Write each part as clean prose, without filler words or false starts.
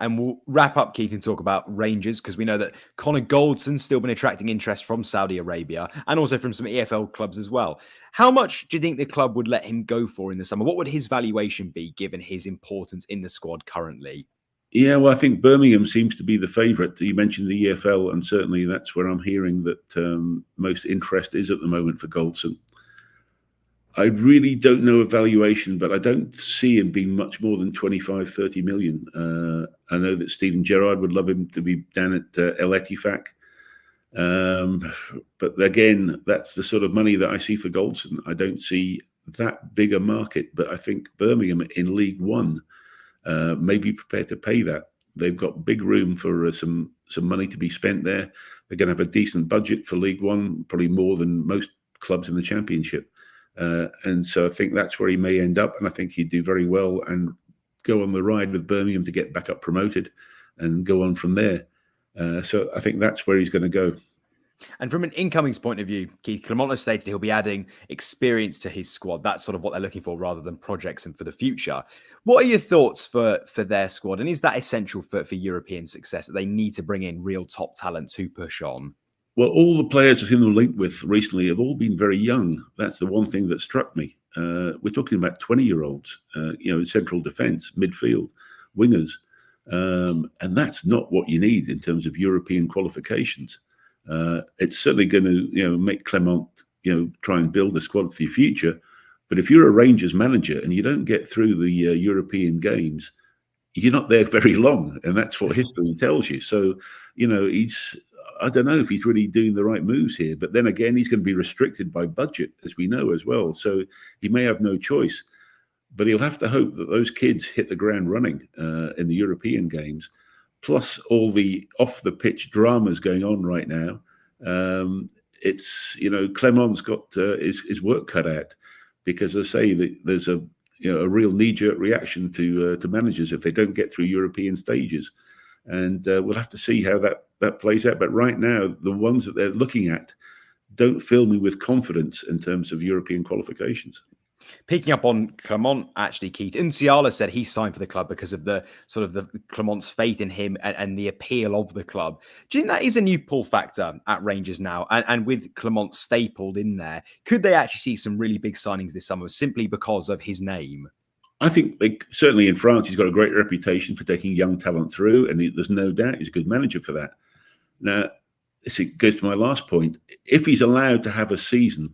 And we'll wrap up, Keith, and talk about Rangers, because we know that Connor Goldson's still been attracting interest from Saudi Arabia and also from some EFL clubs as well. How much do you think the club would let him go for in the summer? What would his valuation be given his importance in the squad currently? Yeah, well, I think Birmingham seems to be the favourite. You mentioned the EFL, and certainly that's where I'm hearing that most interest is at the moment for Goldson. I really don't know a valuation, but I don't see him being much more than 25, 30 million. I know that Steven Gerrard would love him to be down at El Ettifaq. But again, that's the sort of money that I see for Goldson. I don't see that big a market, but I think Birmingham in League One may be prepared to pay that. They've got big room for some money to be spent there. They're going to have a decent budget for League One, probably more than most clubs in the Championship. And so I think that's where he may end up. And I think he'd do very well and go on the ride with Birmingham to get back up promoted and go on from there. So I think that's where he's going to go. And from an incomings point of view, Keith, Clement has stated he'll be adding experience to his squad. That's sort of what they're looking for rather than projects and for the future. What are your thoughts for their squad? And is that essential for European success, that they need to bring in real top talent to push on? Well, all the players I've seen them linked with recently have all been very young. That's the one thing that struck me. We're talking about 20-year-olds, central defence, midfield, wingers. And that's not what you need in terms of European qualifications. It's certainly going to, make Clement, try and build a squad for the future. But if you're a Rangers manager and you don't get through the European games, you're not there very long. And that's what history tells you. So, I don't know if he's really doing the right moves here. But then again, he's going to be restricted by budget, as we know as well. So he may have no choice. But he'll have to hope that those kids hit the ground running in the European games. Plus all the off-the-pitch dramas going on right now. It's, Clement's got his work cut out, because I say that there's a real knee-jerk reaction to managers if they don't get through European stages. And we'll have to see how that plays out. But right now, the ones that they're looking at don't fill me with confidence in terms of European qualifications. Picking up on Clement, actually, Keith, Nsiala said he signed for the club because of the Clement's faith in him and the appeal of the club. Do you think that is a new pull factor at Rangers now? And with Clement stapled in there, could they actually see some really big signings this summer simply because of his name? I think certainly in France, he's got a great reputation for taking young talent through, and there's no doubt he's a good manager for that. Now, it goes to my last point. If he's allowed to have a season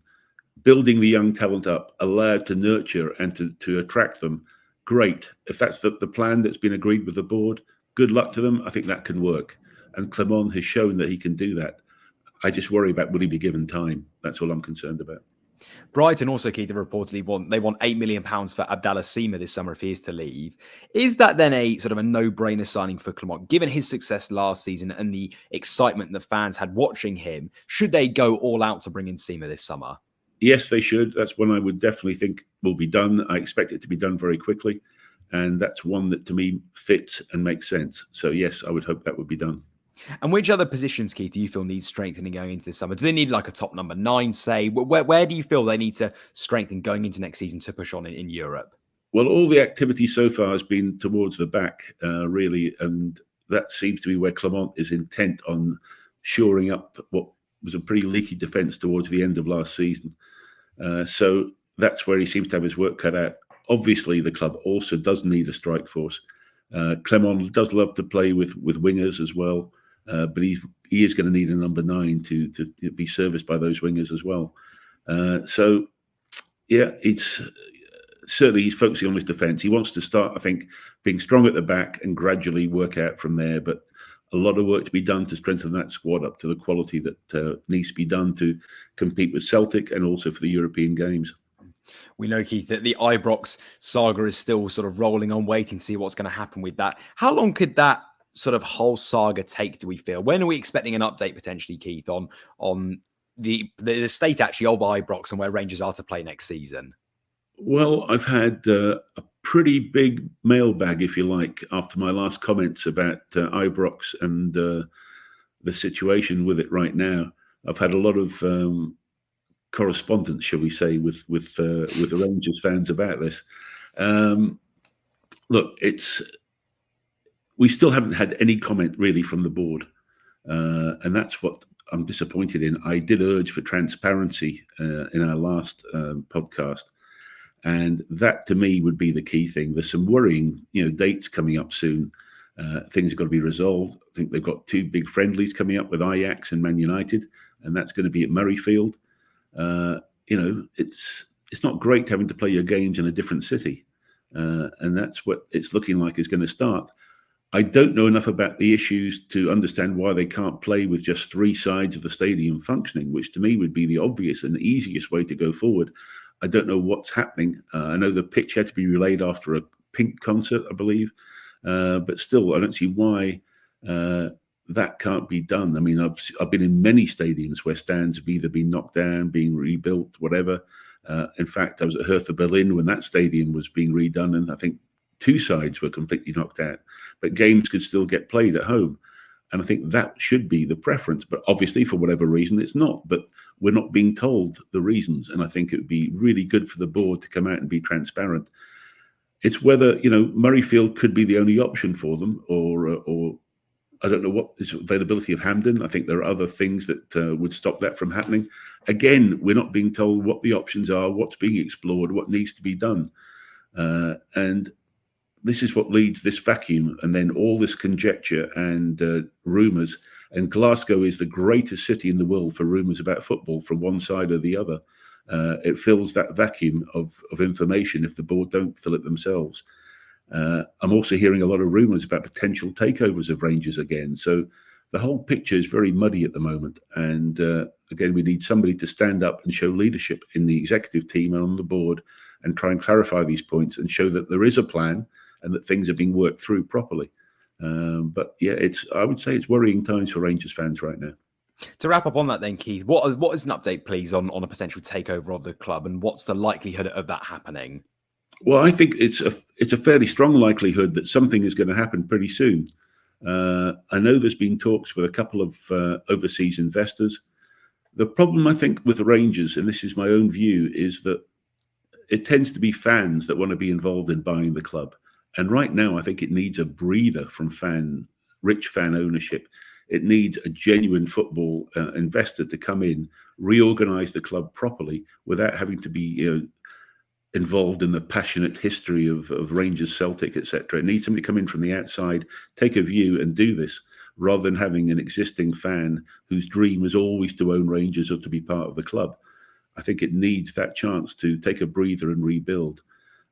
building the young talent up, allowed to nurture and to attract them, great. If that's the plan that's been agreed with the board, good luck to them. I think that can work. And Clement has shown that he can do that. I just worry about, will he be given time? That's all I'm concerned about. Brighton also, Keith, have reportedly want £8 million for Abdallah Sima this summer if he is to leave. Is that then a sort of a no-brainer signing for Clement? Given his success last season and the excitement the fans had watching him, should they go all out to bring in Sima this summer? Yes, they should. That's one I would definitely think will be done. I expect it to be done very quickly. And that's one that, to me, fits and makes sense. So, yes, I would hope that would be done. And which other positions, Keith, do you feel need strengthening going into this summer? Do they need like a top number 9, say? Where do you feel they need to strengthen going into next season to push on in Europe? Well, all the activity so far has been towards the back, really. And that seems to be where Clement is intent on shoring up what was a pretty leaky defence towards the end of last season. So that's where he seems to have his work cut out. Obviously, the club also does need a strike force. Clement does love to play with wingers as well, but he is going to need a number 9 to be serviced by those wingers as well. So, yeah, he's focusing on his defence. He wants to start, I think, being strong at the back and gradually work out from there. But a lot of work to be done to strengthen that squad up to the quality that needs to be done to compete with Celtic and also for the European games. We know, Keith, that the Ibrox saga is still sort of rolling on, waiting to see what's going to happen with that. How long could that sort of whole saga take, do we feel? When are we expecting an update potentially, Keith, on the state actually of Ibrox and where Rangers are to play next season? Well, I've had a pretty big mailbag, if you like, after my last comments about Ibrox and the situation with it right now. I've had a lot of correspondence, shall we say, with the Rangers fans about this. Look, we still haven't had any comment really from the board, and that's what I'm disappointed in. I did urge for transparency in our last podcast, and that to me would be the key thing. There's some worrying, dates coming up soon. Things have got to be resolved. I think they've got 2 big friendlies coming up with Ajax and Man United, and that's going to be at Murrayfield. It's not great having to play your games in a different city, and that's what it's looking like is going to start. I don't know enough about the issues to understand why they can't play with just 3 sides of the stadium functioning, which to me would be the obvious and easiest way to go forward. I don't know what's happening. I know the pitch had to be relayed after a Pink concert, I believe, but still, I don't see why that can't be done. I mean, I've been in many stadiums where stands have either been knocked down, being rebuilt, whatever. In fact, I was at Hertha Berlin when that stadium was being redone, and I think 2 sides were completely knocked out, but games could still get played at home. And I think that should be the preference. But obviously, for whatever reason, it's not. But we're not being told the reasons. And I think it would be really good for the board to come out and be transparent. It's whether, Murrayfield could be the only option for them, or I don't know what is availability of Hampden. I think there are other things that would stop that from happening. Again, we're not being told what the options are, what's being explored, what needs to be done. And this is what leads this vacuum, and then all this conjecture and rumours. And Glasgow is the greatest city in the world for rumours about football from one side or the other. It fills that vacuum of information if the board don't fill it themselves. I'm also hearing a lot of rumours about potential takeovers of Rangers again. So the whole picture is very muddy at the moment. And again, we need somebody to stand up and show leadership in the executive team and on the board and try and clarify these points and show that there is a plan and that things are being worked through properly. But yeah, I would say it's worrying times for Rangers fans right now. To wrap up on that then, Keith, what is an update, please, on a potential takeover of the club, and what's the likelihood of that happening? Well, I think it's a fairly strong likelihood that something is going to happen pretty soon. I know there's been talks with a couple of overseas investors. The problem, I think, with the Rangers, and this is my own view, is that it tends to be fans that want to be involved in buying the club. And right now, I think it needs a breather from rich fan ownership. It needs a genuine football investor to come in, reorganize the club properly without having to be involved in the passionate history of Rangers, Celtic, etc. It needs somebody to come in from the outside, take a view and do this, rather than having an existing fan whose dream is always to own Rangers or to be part of the club. I think it needs that chance to take a breather and rebuild.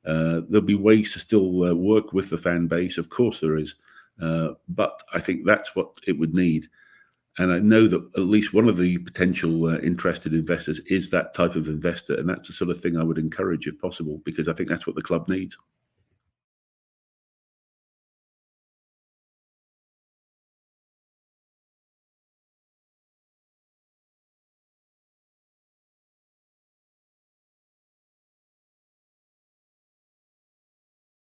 There'll be ways to still work with the fan base. Of course there is. But I think that's what it would need. And I know that at least one of the potential interested investors is that type of investor. And that's the sort of thing I would encourage if possible, because I think that's what the club needs.